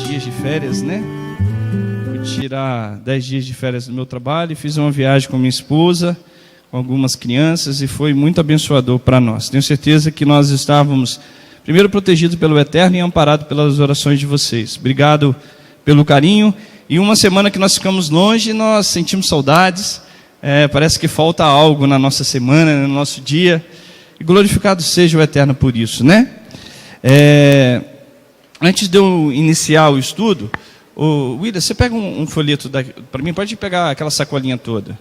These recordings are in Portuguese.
dias de férias, né? Fui tirar 10 dias de férias do meu trabalho e fiz uma viagem com minha esposa, com algumas crianças, e foi muito abençoador para nós. Tenho certeza que nós estávamos, primeiro, protegidos pelo Eterno e amparados pelas orações de vocês. Obrigado pelo carinho. E uma semana que nós ficamos longe, nós sentimos saudades. Parece que falta algo na nossa semana, no nosso dia. E glorificado seja o Eterno por isso, né? Antes de eu iniciar o estudo, William, você pega um folheto para mim, pode pegar aquela sacolinha toda.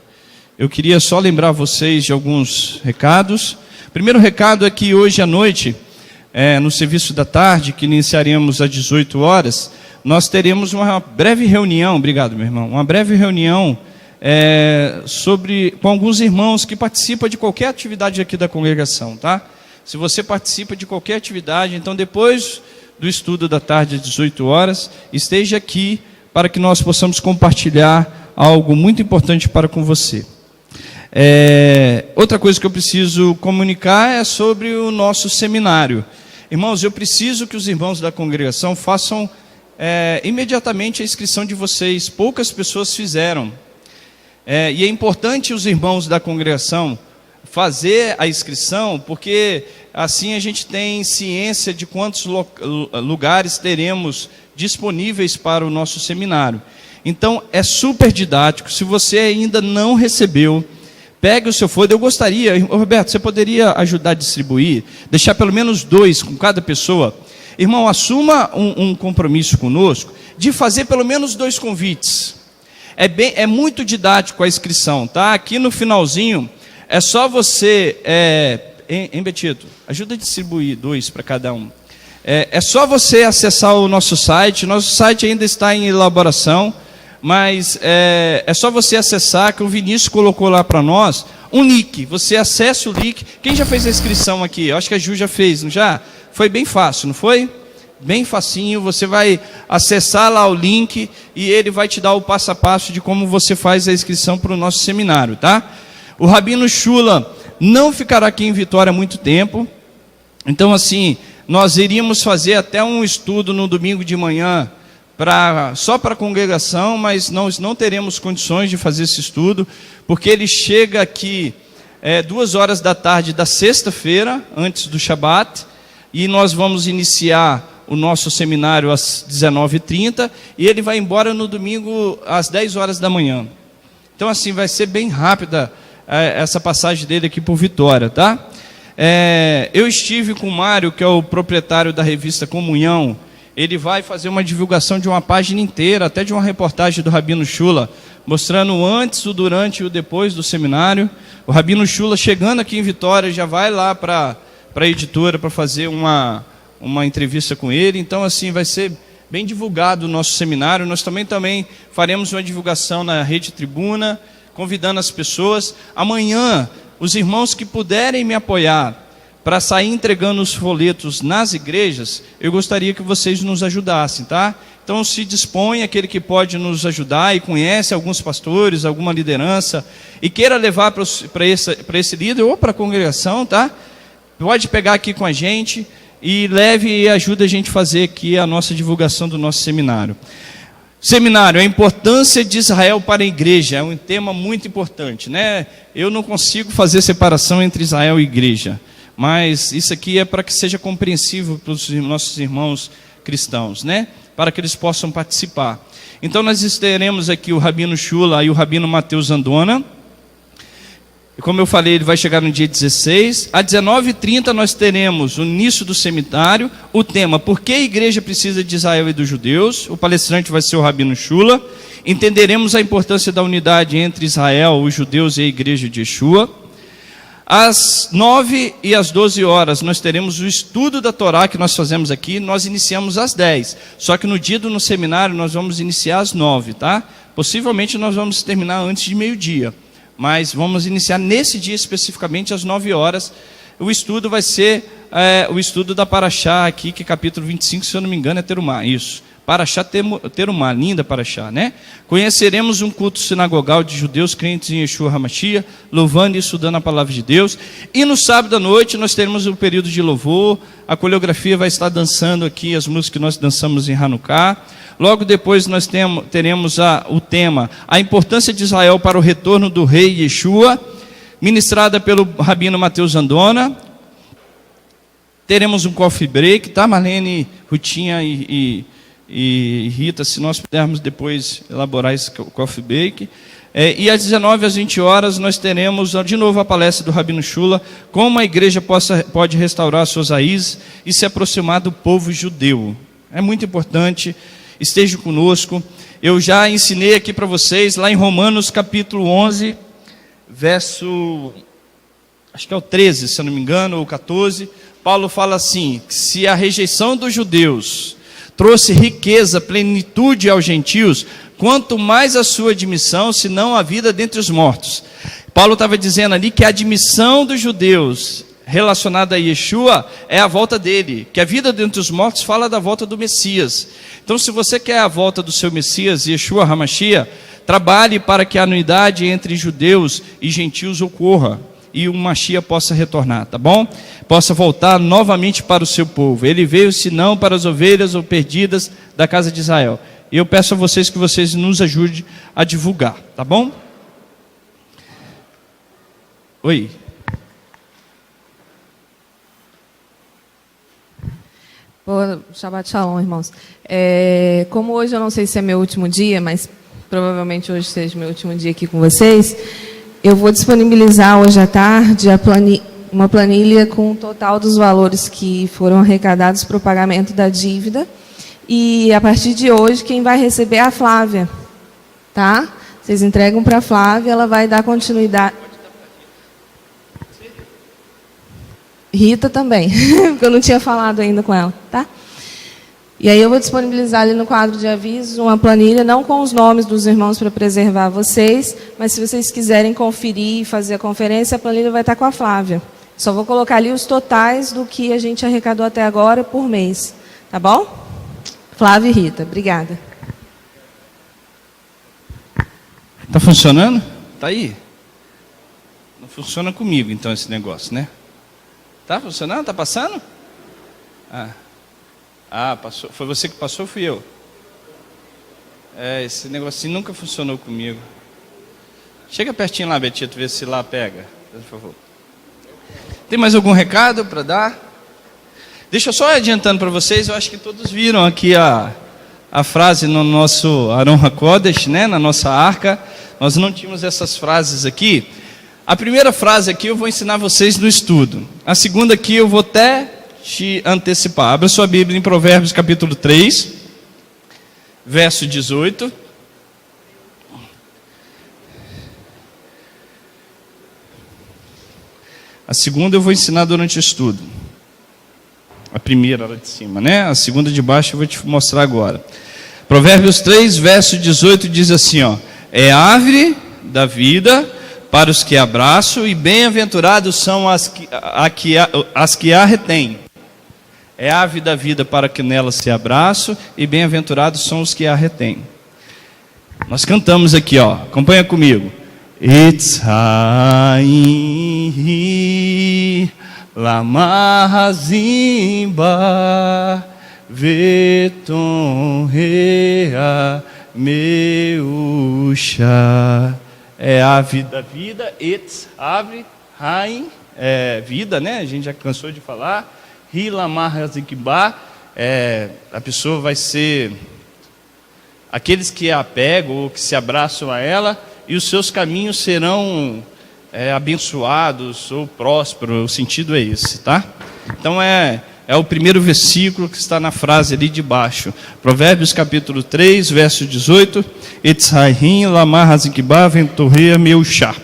Eu queria só lembrar vocês de alguns recados. O primeiro recado é que hoje à noite, no serviço da tarde, que iniciaremos às 18 horas, nós teremos uma breve reunião, obrigado meu irmão, uma breve reunião com alguns irmãos que participam de qualquer atividade aqui da congregação, tá? Se você participa de qualquer atividade, então depois do estudo da tarde às 18 horas, esteja aqui para que nós possamos compartilhar algo muito importante para com você. Outra coisa que eu preciso comunicar é sobre o nosso seminário. Irmãos, eu preciso que os irmãos da congregação façam imediatamente a inscrição de vocês. Poucas pessoas fizeram. E é importante os irmãos da congregação fazer a inscrição, porque assim a gente tem ciência de quantos lugares teremos disponíveis para o nosso seminário. Então, é super didático. Se você ainda não recebeu, pegue o seu folder. Eu gostaria, Roberto, você poderia ajudar a distribuir, deixar pelo menos 2 com cada pessoa. Irmão, assuma um compromisso conosco de fazer pelo menos 2 convites. É muito didático a inscrição, tá? Aqui no finalzinho, é só você, Betito, ajuda a distribuir 2 para cada um. É só você acessar o nosso site ainda está em elaboração, mas é só você acessar, que o Vinícius colocou lá para nós, um link. Você acessa o link. Quem já fez a inscrição aqui? Eu acho que a Ju já fez, não já? Foi bem fácil, não foi? Bem facinho, você vai acessar lá o link e ele vai te dar o passo a passo de como você faz a inscrição para o nosso seminário, tá? O Rabino Shula não ficará aqui em Vitória há muito tempo, então assim, nós iríamos fazer até um estudo no domingo de manhã, só para a congregação, mas nós não teremos condições de fazer esse estudo, porque ele chega aqui 2 horas da tarde da sexta-feira, antes do Shabat, e nós vamos iniciar o nosso seminário às 19h30, e ele vai embora no domingo às 10 horas da manhã. Então assim, vai ser bem rápida essa passagem dele aqui por Vitória, tá? Eu estive com o Mário, que é o proprietário da revista Comunhão. Ele vai fazer uma divulgação de uma página inteira, até de uma reportagem do Rabino Shula, mostrando o antes, o durante e o depois do seminário. O Rabino Shula, chegando aqui em Vitória, já vai lá para a editora para fazer uma entrevista com ele. Então assim, vai ser bem divulgado o nosso seminário. Nós também faremos uma divulgação na Rede Tribuna, convidando as pessoas. Amanhã, os irmãos que puderem me apoiar para sair entregando os folhetos nas igrejas, eu gostaria que vocês nos ajudassem, tá? Então se dispõe aquele que pode nos ajudar e conhece alguns pastores, alguma liderança, e queira levar para esse líder ou para a congregação, tá? Pode pegar aqui com a gente e leve e ajude a gente a fazer aqui a nossa divulgação do nosso seminário. Seminário, a importância de Israel para a igreja, é um tema muito importante, né? Eu não consigo fazer separação entre Israel e igreja, mas isso aqui é para que seja compreensível para os nossos irmãos cristãos, né? Para que eles possam participar. Então nós teremos aqui o Rabino Shula e o Rabino Mateus Andona. E como eu falei, ele vai chegar no dia 16. Às 19h30 nós teremos o início do seminário. O tema, por que a igreja precisa de Israel e dos judeus? O palestrante vai ser o Rabino Shula. Entenderemos a importância da unidade entre Israel, os judeus e a igreja de Yeshua. Às 9 e às 12 horas nós teremos o estudo da Torá que nós fazemos aqui. Nós iniciamos às 10. Só que no dia do seminário nós vamos iniciar às 9, tá? Possivelmente nós vamos terminar antes de meio-dia, mas vamos iniciar nesse dia especificamente às 9 horas. O estudo vai ser o estudo da Parashá aqui, que é capítulo 25, se eu não me engano é Terumá, isso. Parashá Terumá, linda Parashá, né? Conheceremos um culto sinagogal de judeus crentes em Yeshua HaMashiach, louvando e estudando a palavra de Deus. E no sábado à noite nós teremos um período de louvor. A coreografia vai estar dançando aqui as músicas que nós dançamos em Hanukkah. Logo depois nós teremos o tema A Importância de Israel para o Retorno do Rei Yeshua, ministrada pelo Rabino Mateus Andona. Teremos um coffee break, tá, Marlene, Rutinha e Rita, se nós pudermos depois elaborar esse coffee break. E às 19 às 20 horas nós teremos de novo a palestra do Rabino Shula, como a igreja pode restaurar suas raízes e se aproximar do povo judeu. É muito importante, esteja conosco. Eu já ensinei aqui para vocês, lá em Romanos capítulo 11, verso, acho que é o 13, se eu não me engano, ou 14, Paulo fala assim, que se a rejeição dos judeus trouxe riqueza, plenitude aos gentios, quanto mais a sua admissão, senão a vida dentre os mortos. Paulo estava dizendo ali que a admissão dos judeus relacionada a Yeshua é a volta dele, que a vida dentre os mortos fala da volta do Messias. Então, se você quer a volta do seu Messias, Yeshua HaMashiach, trabalhe para que a unidade entre judeus e gentios ocorra e o Mashiach possa retornar, tá bom? Possa voltar novamente para o seu povo. Ele veio, senão, para as ovelhas ou perdidas da casa de Israel. E eu peço a vocês que vocês nos ajudem a divulgar, tá bom? Oi. Shabbat Shalom, irmãos. Como hoje eu não sei se é meu último dia, mas provavelmente hoje seja meu último dia aqui com vocês, eu vou disponibilizar hoje à tarde uma planilha com o total dos valores que foram arrecadados para o pagamento da dívida. E a partir de hoje, quem vai receber é a Flávia, tá? Vocês entregam para a Flávia, ela vai dar continuidade. Rita também, porque eu não tinha falado ainda com ela, tá? E aí eu vou disponibilizar ali no quadro de avisos uma planilha, não com os nomes dos irmãos para preservar vocês, mas se vocês quiserem conferir e fazer a conferência, a planilha vai estar com a Flávia. Só vou colocar ali os totais do que a gente arrecadou até agora por mês, tá bom? Flávia e Rita, obrigada. Tá funcionando? Tá aí? Não funciona comigo então esse negócio, né? Tá funcionando? Tá passando? Passou. Foi você que passou ou fui eu? Esse negocinho nunca funcionou comigo. Chega pertinho lá, Betito, vê se lá pega, por favor. Tem mais algum recado para dar? Deixa eu só adiantando para vocês, eu acho que todos viram aqui a frase no nosso Aron HaKodesh, né, na nossa arca. Nós não tínhamos essas frases aqui. A primeira frase aqui eu vou ensinar vocês no estudo. A segunda aqui eu vou até te antecipar. Abra sua Bíblia em Provérbios capítulo 3, verso 18. A segunda eu vou ensinar durante o estudo. A primeira lá de cima, né? A segunda de baixo eu vou te mostrar agora. Provérbios 3, verso 18 diz assim, ó: é árvore da vida para os que a abraçam, e bem-aventurados são as que a retêm. É árvore da vida para que nela se abraçam, e bem-aventurados são os que a retêm. Nós cantamos aqui, ó, acompanha comigo. Itzhaim lama zimba veton rea meusha. É a vida, árvore, rain, vida, né? A gente já cansou de falar. Hilamar zikba, a pessoa vai ser aqueles que a apegam ou que se abraçam a ela, e os seus caminhos serão abençoados ou prósperos. O sentido é esse, tá? Então é o primeiro versículo que está na frase ali de baixo. Provérbios capítulo 3, verso 18. Etzhaim lamar hazikba ventorreia meu chá.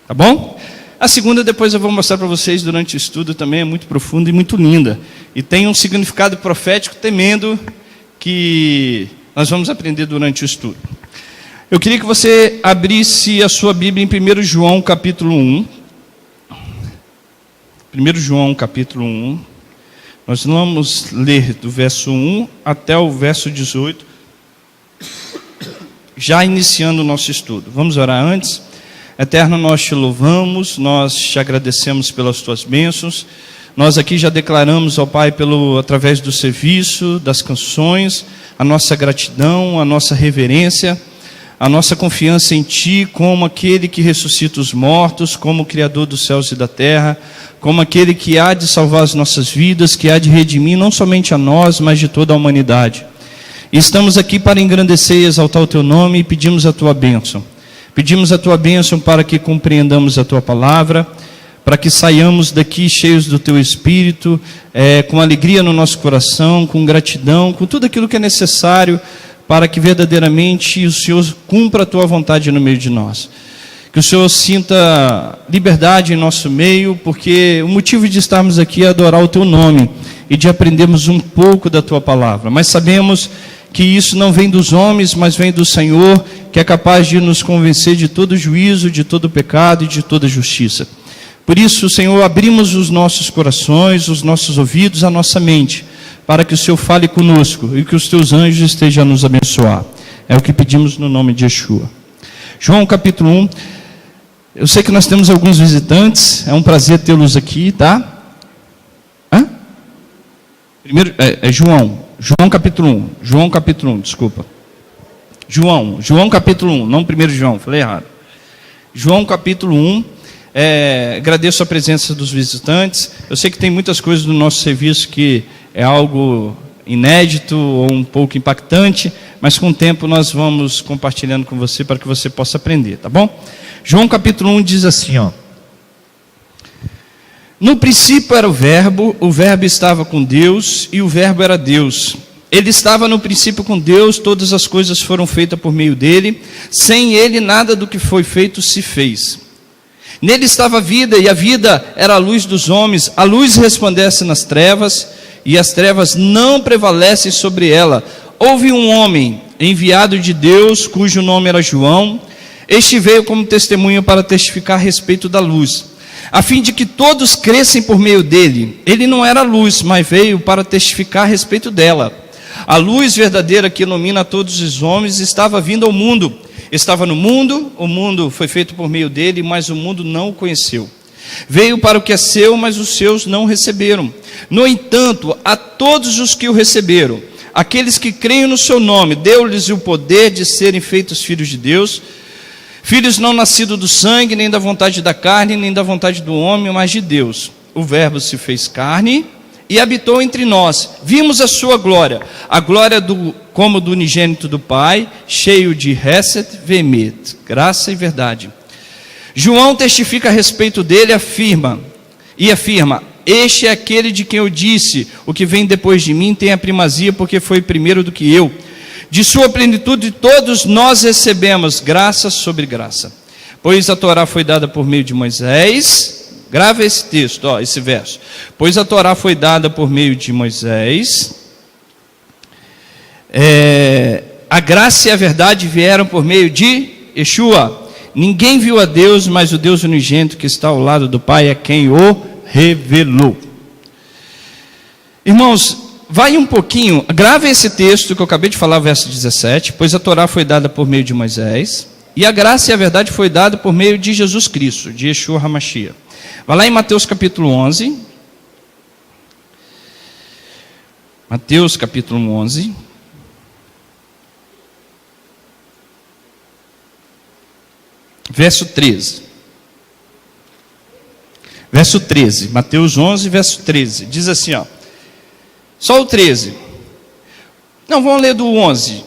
Tá bom? A segunda depois eu vou mostrar para vocês durante o estudo, também é muito profunda e muito linda. E tem um significado profético tremendo que nós vamos aprender durante o estudo. Eu queria que você abrisse a sua Bíblia em 1 João capítulo 1. 1 João capítulo 1. Nós vamos ler do verso 1 até o verso 18, já iniciando o nosso estudo. Vamos orar antes? Eterno, nós te louvamos, nós te agradecemos pelas tuas bênçãos, Nós aqui já declaramos ao Pai, através do serviço, das canções, a nossa gratidão, a nossa reverência, a nossa confiança em Ti, como aquele que ressuscita os mortos, como o Criador dos céus e da terra, como aquele que há de salvar as nossas vidas, que há de redimir não somente a nós, mas de toda a humanidade. E estamos aqui para engrandecer e exaltar o Teu nome e pedimos a Tua bênção. Pedimos a Tua bênção para que compreendamos a Tua palavra, para que saiamos daqui cheios do Teu Espírito, com alegria no nosso coração, com gratidão, com tudo aquilo que é necessário para que verdadeiramente o Senhor cumpra a Tua vontade no meio de nós. Que o Senhor sinta liberdade em nosso meio, porque o motivo de estarmos aqui é adorar o Teu nome e de aprendermos um pouco da Tua palavra. Mas sabemos que isso não vem dos homens, mas vem do Senhor, que é capaz de nos convencer de todo juízo, de todo pecado e de toda justiça. Por isso, Senhor, abrimos os nossos corações, os nossos ouvidos, a nossa mente, para que o Senhor fale conosco e que os Teus anjos estejam a nos abençoar. É o que pedimos no nome de Yeshua. João capítulo 1. Eu sei que nós temos alguns visitantes, é um prazer tê-los aqui, tá? Primeiro, João capítulo 1. João capítulo 1, desculpa. João capítulo 1, não 1 João, falei errado. João capítulo 1. Agradeço a presença dos visitantes. Eu sei que tem muitas coisas no nosso serviço que é algo inédito ou um pouco impactante, mas com o tempo nós vamos compartilhando com você para que você possa aprender, tá bom? João capítulo 1 diz assim, ó: no princípio era o verbo estava com Deus e o verbo era Deus. Ele estava no princípio com Deus, todas as coisas foram feitas por meio dele, sem ele nada do que foi feito se fez. Nele estava a vida, e a vida era a luz dos homens. A luz resplandece nas trevas, e as trevas não prevalecem sobre ela. Houve um homem enviado de Deus, cujo nome era João. Este veio como testemunho para testificar a respeito da luz, a fim de que todos crescem por meio dele. Ele não era luz, mas veio para testificar a respeito dela. A luz verdadeira que ilumina todos os homens estava vindo ao mundo. Estava no mundo, o mundo foi feito por meio dele, mas o mundo não o conheceu. Veio para o que é seu, mas os seus não receberam. No entanto, a todos os que o receberam, aqueles que creem no seu nome, deu-lhes o poder de serem feitos filhos de Deus, filhos não nascidos do sangue, nem da vontade da carne, nem da vontade do homem, mas de Deus. O verbo se fez carne e habitou entre nós. Vimos a sua glória, a glória como do unigênito do Pai, cheio de Hesed ve'emet, graça e verdade. João testifica a respeito dele, afirma: este é aquele de quem eu disse, o que vem depois de mim tem a primazia, porque foi primeiro do que eu. De sua plenitude todos nós recebemos graça sobre graça. Pois a Torá foi dada por meio de Moisés. Grava esse texto, esse verso. Pois a Torá foi dada por meio de Moisés. A graça e a verdade vieram por meio de Yeshua. Ninguém viu a Deus, mas o Deus unigênito que está ao lado do Pai é quem o revelou. Irmãos, vai um pouquinho, grave esse texto que eu acabei de falar, verso 17. Pois a Torá foi dada por meio de Moisés, e a graça e a verdade foi dada por meio de Jesus Cristo, de Yeshua HaMashiach. Vai lá em Mateus capítulo 11. Mateus capítulo 11. Verso 13. Verso 13. Mateus 11, verso 13. Diz assim, só o 13. Não, vamos ler do 11.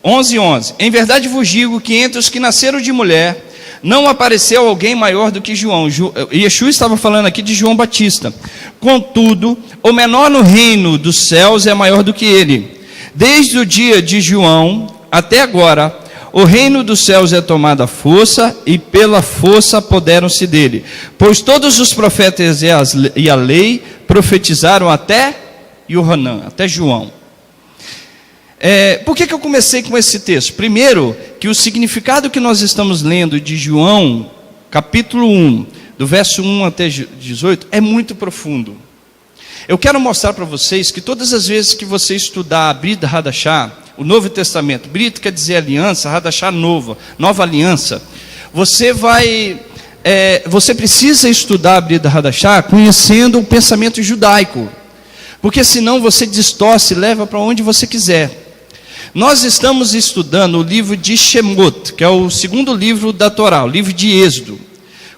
11. Em verdade vos digo que entre os que nasceram de mulher não apareceu alguém maior do que João. Yeshua estava falando aqui de João Batista. Contudo, o menor no reino dos céus é maior do que ele. Desde o dia de João até agora, o reino dos céus é tomado à força, e pela força apoderam-se dele. Pois todos os profetas e a lei profetizaram até Yohanan, até João. Por que eu comecei com esse texto? Primeiro, que o significado que nós estamos lendo de João, capítulo 1, do verso 1 até 18, é muito profundo. Eu quero mostrar para vocês que todas as vezes que você estudar a Brit Hadashah, o Novo Testamento, Brit quer dizer aliança, Hadashah nova aliança, você vai você precisa estudar a Brida Hadashah conhecendo o pensamento judaico, porque senão você distorce e leva para onde você quiser. Nós estamos estudando o livro de Shemot, que é o segundo livro da Torá, o livro de Êxodo.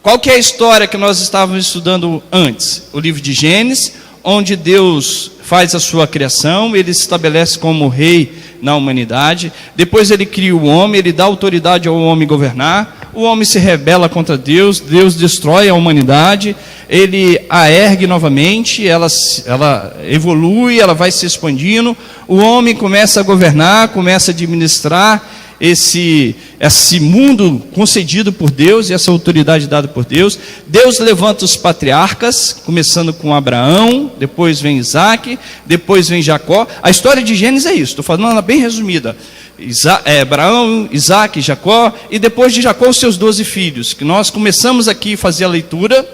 Qual que é a história que nós estávamos estudando antes? O livro de Gênesis, onde Deus faz a sua criação, ele se estabelece como rei na humanidade, depois ele cria o homem, ele dá autoridade ao homem governar, o homem se rebela contra Deus, Deus destrói a humanidade, ele a ergue novamente, ela evolui, ela vai se expandindo, o homem começa a governar, começa a administrar esse mundo concedido por Deus e essa autoridade dada por Deus. Deus levanta os patriarcas, começando com Abraão, depois vem Isaac, depois vem Jacó. A história de Gênesis é isso, estou falando ela bem resumida. Abraão, Isaac, Jacó, e depois de Jacó os seus 12 filhos, que nós começamos aqui a fazer a leitura.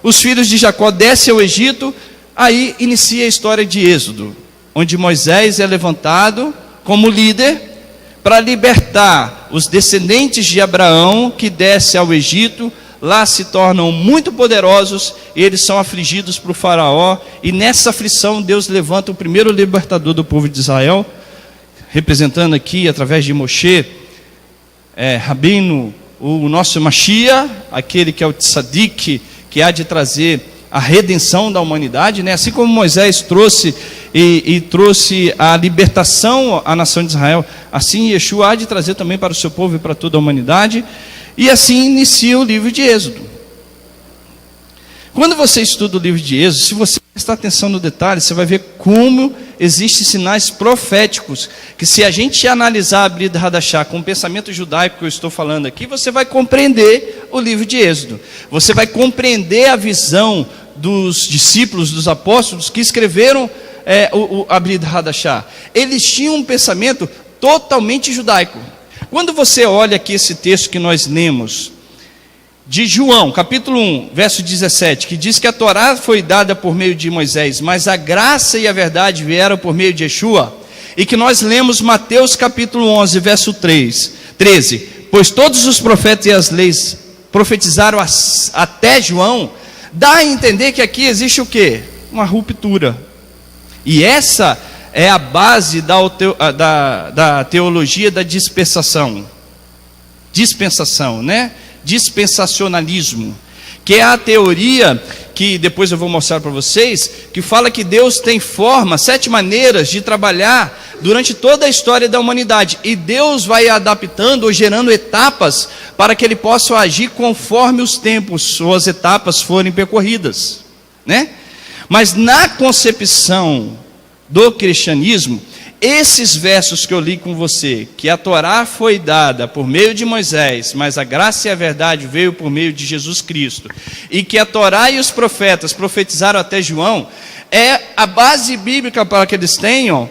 Os filhos de Jacó descem ao Egito, aí inicia a história de Êxodo, onde Moisés é levantado como líder para libertar os descendentes de Abraão que descem ao Egito. Lá se tornam muito poderosos e eles são afligidos por faraó, e nessa aflição Deus levanta o primeiro libertador do povo de Israel, representando aqui através de Moshe, Rabino, o nosso Mashiach, aquele que é o Tzadik, que há de trazer a redenção da humanidade, né? Assim como Moisés trouxe e trouxe a libertação à nação de Israel, assim Yeshua há de trazer também para o seu povo e para toda a humanidade. E assim inicia o livro de Êxodo. Quando você estuda o livro de Êxodo, se você prestar atenção no detalhe, você vai ver como existem sinais proféticos, que se a gente analisar a Brida Hadashah com o pensamento judaico que eu estou falando aqui, você vai compreender o livro de Êxodo. Você vai compreender a visão dos discípulos, dos apóstolos que escreveram a Brida Hadashah. Eles tinham um pensamento totalmente judaico. Quando você olha aqui esse texto que nós lemos, de João, capítulo 1, verso 17, que diz que a Torá foi dada por meio de Moisés, mas a graça e a verdade vieram por meio de Yeshua, e que nós lemos Mateus capítulo 11, verso 13, pois todos os profetas e as leis profetizaram até João, dá a entender que aqui existe o quê? Uma ruptura, e essa é a base da teologia da dispensação, né? Dispensacionalismo, que é a teoria que depois eu vou mostrar para vocês, que fala que Deus tem 7 maneiras de trabalhar durante toda a história da humanidade, e Deus vai adaptando ou gerando etapas para que ele possa agir conforme os tempos ou as etapas forem percorridas, né? Mas na concepção do cristianismo, esses versos que eu li com você, que a Torá foi dada por meio de Moisés, mas a graça e a verdade veio por meio de Jesus Cristo, e que a Torá e os profetas profetizaram até João, é a base bíblica para que eles tenham,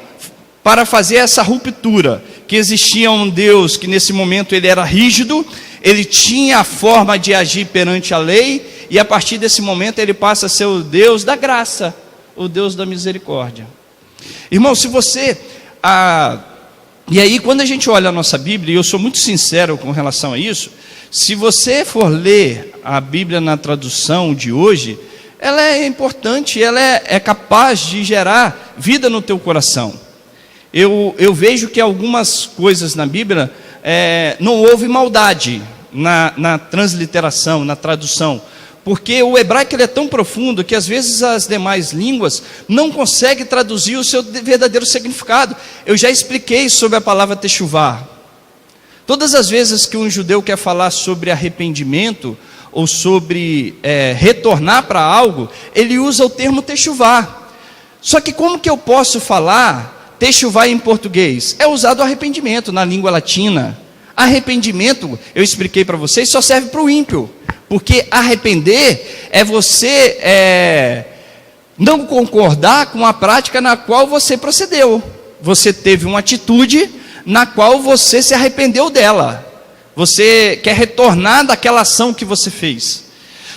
para fazer essa ruptura, que existia um Deus que nesse momento ele era rígido, ele tinha a forma de agir perante a lei, e a partir desse momento ele passa a ser o Deus da graça, o Deus da misericórdia. Irmão, se você... E aí, quando a gente olha a nossa Bíblia, e eu sou muito sincero com relação a isso, se você for ler a Bíblia na tradução de hoje, ela é importante, ela é capaz de gerar vida no teu coração. Eu vejo que algumas coisas na Bíblia, não houve maldade na transliteração, na tradução, porque o hebraico ele é tão profundo que às vezes as demais línguas não conseguem traduzir o seu verdadeiro significado. Eu já expliquei sobre a palavra techuvá. Todas as vezes que um judeu quer falar sobre arrependimento ou sobre retornar para algo, ele usa o termo techuvá. Só que como que eu posso falar techuvá em português? É usado arrependimento na língua latina. Arrependimento, eu expliquei para vocês, só serve para o ímpio. Porque arrepender é você não concordar com a prática na qual você procedeu. Você teve uma atitude na qual você se arrependeu dela. Você quer retornar daquela ação que você fez.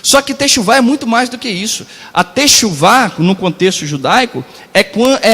Só que techuvá é muito mais do que isso. A techuvá, no contexto judaico,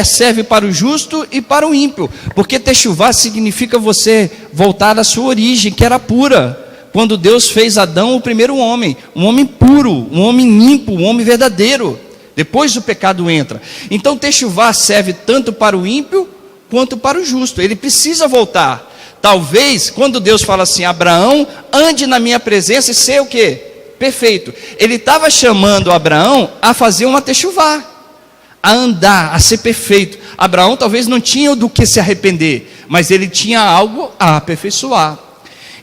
serve para o justo e para o ímpio. Porque techuvá significa você voltar à sua origem, que era pura. quando Deus fez Adão o primeiro homem, um homem puro, um homem limpo, um homem verdadeiro. Depois o pecado entra. Então techuvá serve tanto para o ímpio quanto para o justo. Ele precisa voltar. Talvez, quando Deus fala assim, Abraão, ande na minha presença e ser o quê? Perfeito. Ele estava chamando Abraão a fazer uma techuvá, a andar, a ser perfeito. Abraão talvez não tinha do que se arrepender, mas ele tinha algo a aperfeiçoar.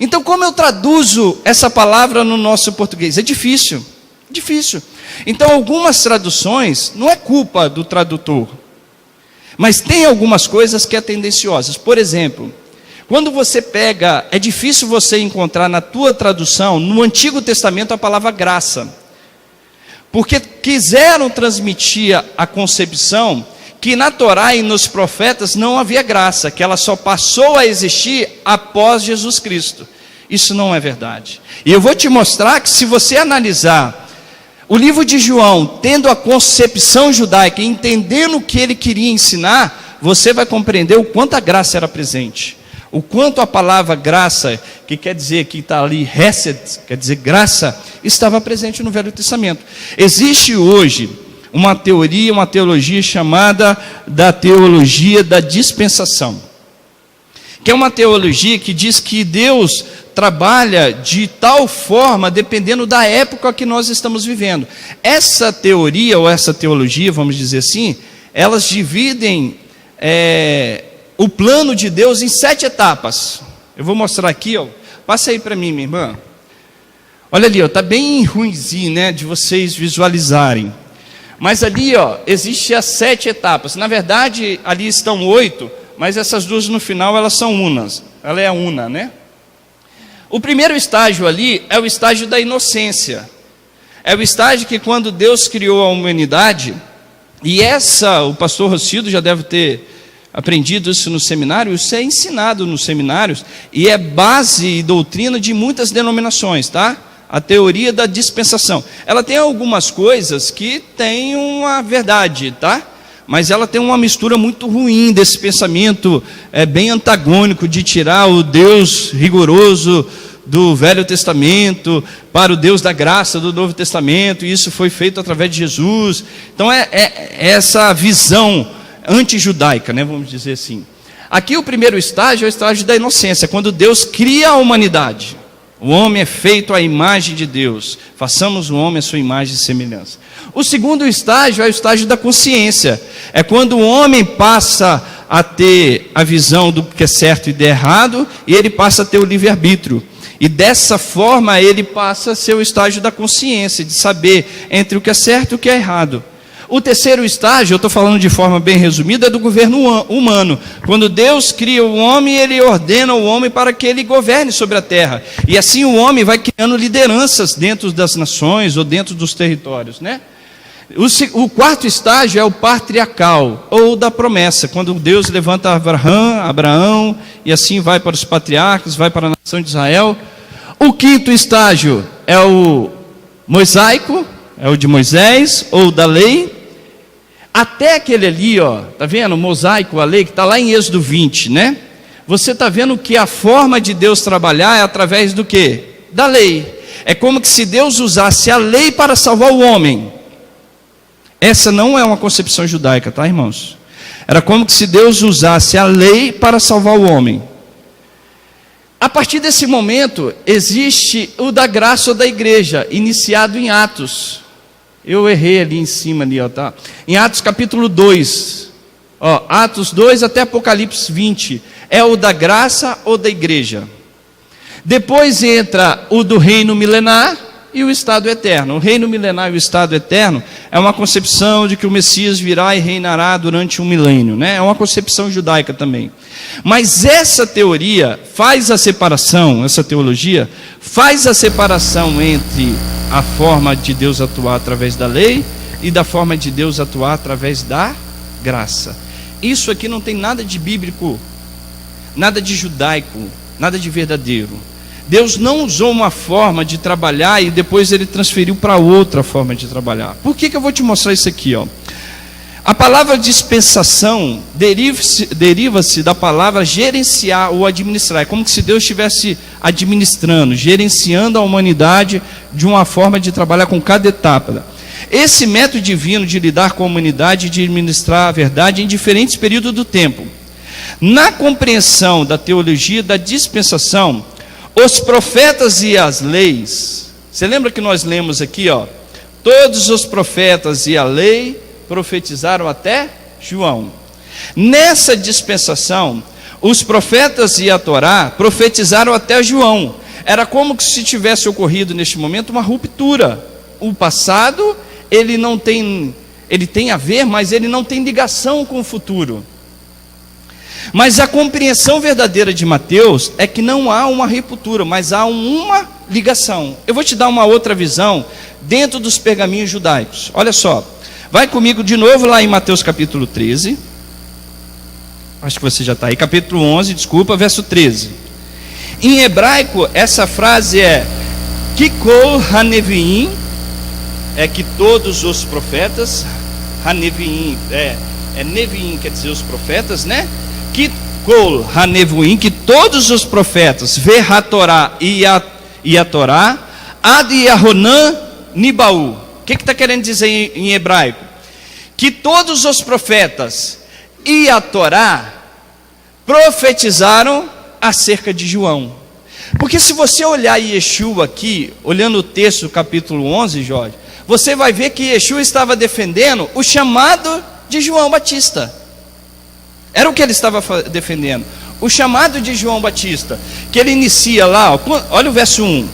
Então, como eu traduzo essa palavra no nosso português? É difícil, difícil. Então, algumas traduções, não é culpa do tradutor, mas tem algumas coisas que é tendenciosas. Por exemplo, quando você pega, é difícil você encontrar na tua tradução, no Antigo Testamento, a palavra graça. Porque quiseram transmitir a concepção que na Torá e nos profetas não havia graça, que ela só passou a existir após Jesus Cristo. Isso não é verdade. E eu vou te mostrar que se você analisar o livro de João, tendo a concepção judaica, entendendo o que ele queria ensinar, você vai compreender o quanto a graça era presente. O quanto a palavra graça, que quer dizer, que está ali, hesed, quer dizer graça, estava presente no Velho Testamento. Existe hoje uma teoria, uma teologia chamada da teologia da dispensação, que é uma teologia que diz que Deus trabalha de tal forma, dependendo da época que nós estamos vivendo. Essa teoria, ou essa teologia, vamos dizer assim, elas dividem o plano de Deus em 7 etapas. Eu vou mostrar aqui, ó. Passa aí para mim, minha irmã. Olha ali, ó, tá bem ruimzinho, né, de vocês visualizarem. Mas ali, ó, existe as 7 etapas. Na verdade, ali estão 8, mas essas duas no final elas são unas. Ela é a una, né? O primeiro estágio ali é o estágio da inocência. É o estágio que quando Deus criou a humanidade, e o pastor Rocildo já deve ter aprendido isso no seminário, isso é ensinado nos seminários, e é base e doutrina de muitas denominações, tá? A teoria da dispensação. Ela tem algumas coisas que têm uma verdade, tá? Mas ela tem uma mistura muito ruim desse pensamento, bem antagônico, de tirar o Deus rigoroso do Velho Testamento para o Deus da graça do Novo Testamento, e isso foi feito através de Jesus. Então é essa visão antijudaica, né, vamos dizer assim. Aqui o primeiro estágio é o estágio da inocência, quando Deus cria a humanidade. O homem é feito à imagem de Deus, façamos o homem à sua imagem e semelhança. O segundo estágio é o estágio da consciência, é quando o homem passa a ter a visão do que é certo e de errado, e ele passa a ter o livre-arbítrio, e dessa forma ele passa a ser o estágio da consciência, de saber entre o que é certo e o que é errado. O terceiro estágio, eu estou falando de forma bem resumida, é do governo humano. Quando Deus cria o homem, Ele ordena o homem para que ele governe sobre a terra. E assim o homem vai criando lideranças dentro das nações ou dentro dos territórios, né? O quarto estágio é o patriarcal, ou da promessa, quando Deus levanta Abraão, e assim vai para os patriarcas, vai para a nação de Israel. O quinto estágio é o mosaico, é o de Moisés, ou da lei. Até aquele ali, ó, tá vendo? O mosaico, a lei, que está lá em Êxodo 20, né? Você está vendo que a forma de Deus trabalhar é através do quê? Da lei. É como que se Deus usasse a lei para salvar o homem. Essa não é uma concepção judaica, tá, irmãos? Era como que se Deus usasse a lei para salvar o homem. A partir desse momento, existe o da graça ou da igreja, iniciado em Atos. Eu errei ali em cima, ali, ó, tá? Em Atos capítulo 2, ó, Atos 2 até Apocalipse 20, é o da graça ou da igreja. Depois entra o do reino milenar e o estado eterno. O reino milenar e o estado eterno é uma concepção de que o Messias virá e reinará durante um milênio, né? É uma concepção judaica também. Mas essa teoria faz a separação, essa teologia faz a separação entre a forma de Deus atuar através da lei e da forma de Deus atuar através da graça. Isso aqui não tem nada de bíblico, nada de judaico, nada de verdadeiro. Deus não usou uma forma de trabalhar e depois ele transferiu para outra forma de trabalhar. Por que eu vou te mostrar isso aqui, ó? A palavra dispensação deriva-se da palavra gerenciar ou administrar. É como se Deus estivesse administrando, gerenciando a humanidade de uma forma de trabalhar com cada etapa. Esse método divino de lidar com a humanidade e de administrar a verdade em diferentes períodos do tempo. Na compreensão da teologia da dispensação, os profetas e as leis, você lembra que nós lemos aqui, todos os profetas e a lei profetizaram até João. Nessa dispensação, os profetas e a Torá profetizaram até João. Era como se tivesse ocorrido neste momento uma ruptura. O passado, ele tem a ver, mas ele não tem ligação com o futuro. Mas a compreensão verdadeira de Mateus é que não há uma ruptura, mas há uma ligação. Eu vou te dar uma outra visão dentro dos pergaminhos judaicos. Olha só, vai comigo de novo lá em Mateus capítulo 13. Acho que você já está aí. Capítulo 11, verso 13. Em hebraico, essa frase é Kikol Haneviim, é que todos os profetas, Haneviim, Neviim quer dizer os profetas, né? Kikol Haneviim, que todos os profetas, Vehatorá e a Torá, Ad Yahonan Nibaú. O que está querendo dizer em hebraico? Que todos os profetas e a Torá profetizaram acerca de João. Porque se você olhar Yeshua aqui, olhando o texto do capítulo 11, Jorge, você vai ver que Yeshua estava defendendo o chamado de João Batista. Era o que ele estava defendendo. O chamado de João Batista, que ele inicia lá, olha o verso 1.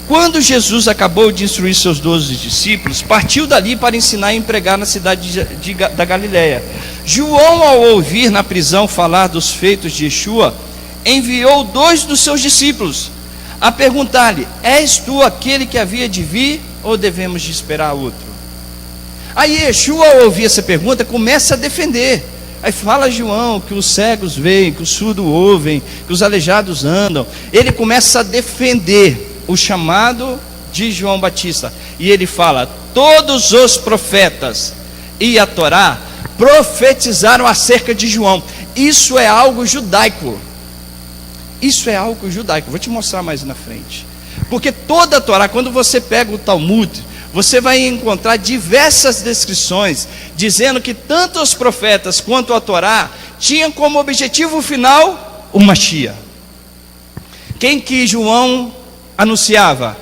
Quando Jesus acabou de instruir seus 12 discípulos, partiu dali para ensinar e pregar na cidade da Galileia. João, ao ouvir na prisão falar dos feitos de Yeshua, enviou 2 dos seus discípulos a perguntar-lhe: és tu aquele que havia de vir, ou devemos de esperar outro? Aí Yeshua, ao ouvir essa pergunta, começa a defender. Aí fala João que os cegos veem, que os surdos ouvem, que os aleijados andam. Ele começa a defender o chamado de João Batista, e ele fala: todos os profetas e a Torá profetizaram acerca de João. Isso é algo judaico. Isso é algo judaico. Vou te mostrar mais na frente. Porque toda a Torá, quando você pega o Talmud, você vai encontrar diversas descrições dizendo que tanto os profetas quanto a Torá tinham como objetivo final o Mashiach. Quem que João anunciava?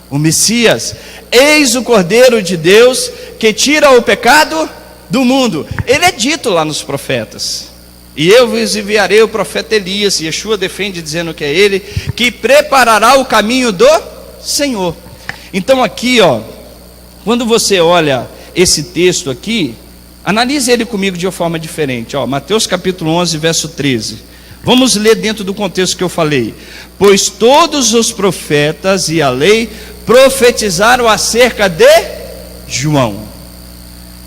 O Messias. Eis o Cordeiro de Deus que tira o pecado do mundo. Ele é dito lá nos profetas. E eu vos enviarei o profeta Elias. E Yeshua defende dizendo que é ele que preparará o caminho do Senhor. Então aqui, quando você olha esse texto aqui, analise ele comigo de uma forma diferente. Mateus capítulo 11, verso 13. Vamos ler dentro do contexto que eu falei. Pois todos os profetas e a lei profetizaram acerca de João.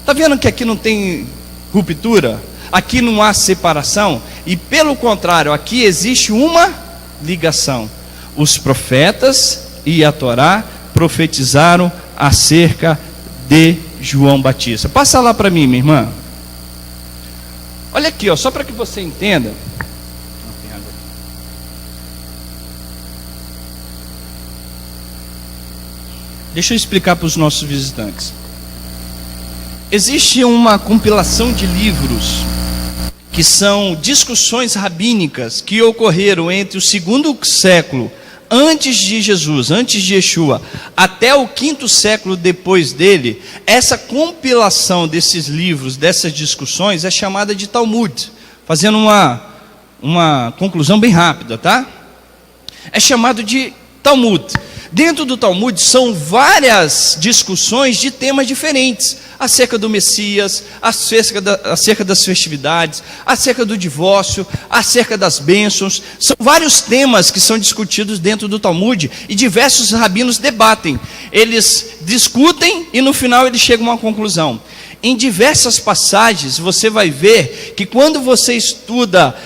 Está vendo que aqui não tem ruptura? Aqui não há separação? E pelo contrário, aqui existe uma ligação. Os profetas e a Torá profetizaram acerca de João Batista. Passa lá para mim, minha irmã. Olha aqui, só para que você entenda. Deixa eu explicar para os nossos visitantes. Existe uma compilação de livros que são discussões rabínicas que ocorreram entre o 2º século antes de Jesus, antes de Yeshua, até o 5º século depois dele. Essa compilação desses livros, dessas discussões, é chamada de Talmud. Fazendo uma conclusão bem rápida, tá? É chamado de Talmud. Dentro do Talmud são várias discussões de temas diferentes, acerca do Messias, acerca das festividades, acerca do divórcio, acerca das bênçãos. São vários temas que são discutidos dentro do Talmud, e diversos rabinos debatem. Eles discutem e no final eles chegam a uma conclusão. Em diversas passagens você vai ver que quando você estuda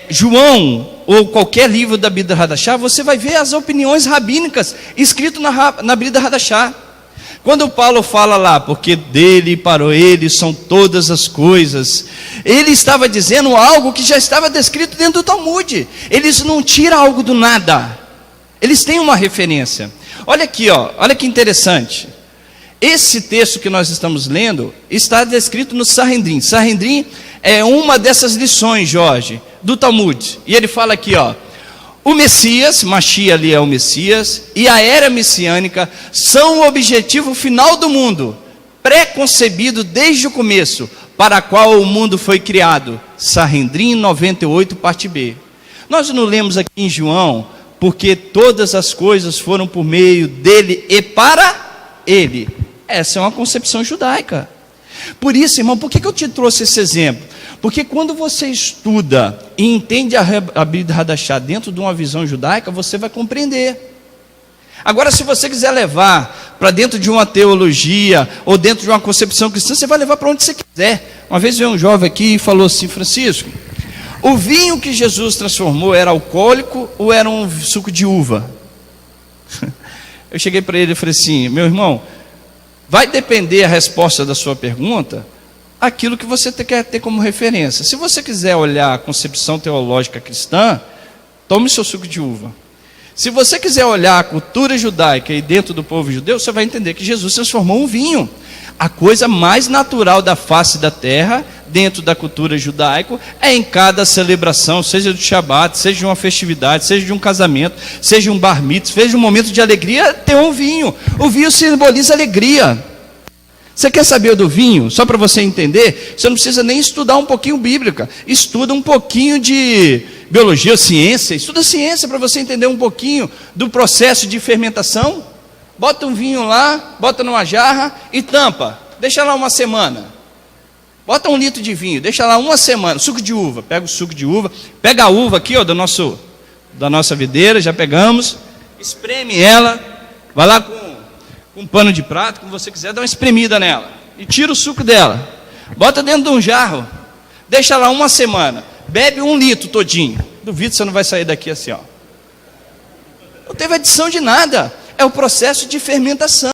João ou qualquer livro da Brit Hadashah, você vai ver as opiniões rabínicas escritas na Brit Hadashah. Quando Paulo fala lá, porque dele e para ele são todas as coisas, ele estava dizendo algo que já estava descrito dentro do Talmud. Eles não tiram algo do nada, eles têm uma referência. Olha aqui, ó, olha que interessante. Esse texto que nós estamos lendo está descrito no Sanhedrin. Sanhedrin é uma dessas lições, Jorge, do Talmud. E ele fala aqui, ó: o Messias, Mashiach ali é o Messias, e a era messiânica são o objetivo final do mundo, pré-concebido desde o começo, para a qual o mundo foi criado. Sanhedrin 98, parte B. Nós não lemos aqui em João, porque todas as coisas foram por meio dele e para ele. Essa é uma concepção judaica. Por isso, irmão, por que eu te trouxe esse exemplo? Porque quando você estuda e entende a Brit Hadashah dentro de uma visão judaica, você vai compreender. Agora, se você quiser levar para dentro de uma teologia ou dentro de uma concepção cristã, você vai levar para onde você quiser. Uma vez veio um jovem aqui e falou assim: Francisco, o vinho que Jesus transformou era alcoólico ou era um suco de uva? Eu cheguei para ele e falei assim: meu irmão, vai depender a resposta da sua pergunta aquilo que você quer ter como referência. Se você quiser olhar a concepção teológica cristã, tome seu suco de uva. Se você quiser olhar a cultura judaica e dentro do povo judeu, você vai entender que Jesus transformou um vinho. A coisa mais natural da face da terra, dentro da cultura judaica, é em cada celebração, seja do Shabat, seja de uma festividade, seja de um casamento, seja de um bar mitzvah, seja de um momento de alegria, ter um vinho. O vinho simboliza alegria. Você quer saber do vinho? Só para você entender, você não precisa nem estudar um pouquinho bíblica. Estuda um pouquinho de biologia, ciência. Estuda ciência para você entender um pouquinho do processo de fermentação. Bota um vinho lá, bota numa jarra e tampa. Deixa lá uma semana. Bota 1 litro de vinho, deixa lá uma semana. Suco de uva, pega o suco de uva. Pega a uva aqui, ó, da nossa videira, já pegamos. Espreme ela. Vai lá com um pano de prato, como você quiser, dá uma espremida nela e tira o suco dela, bota dentro de um jarro, deixa lá uma semana, bebe 1 litro todinho. Duvido que você não vai sair daqui assim, ó. Não teve adição de nada, é o processo de fermentação.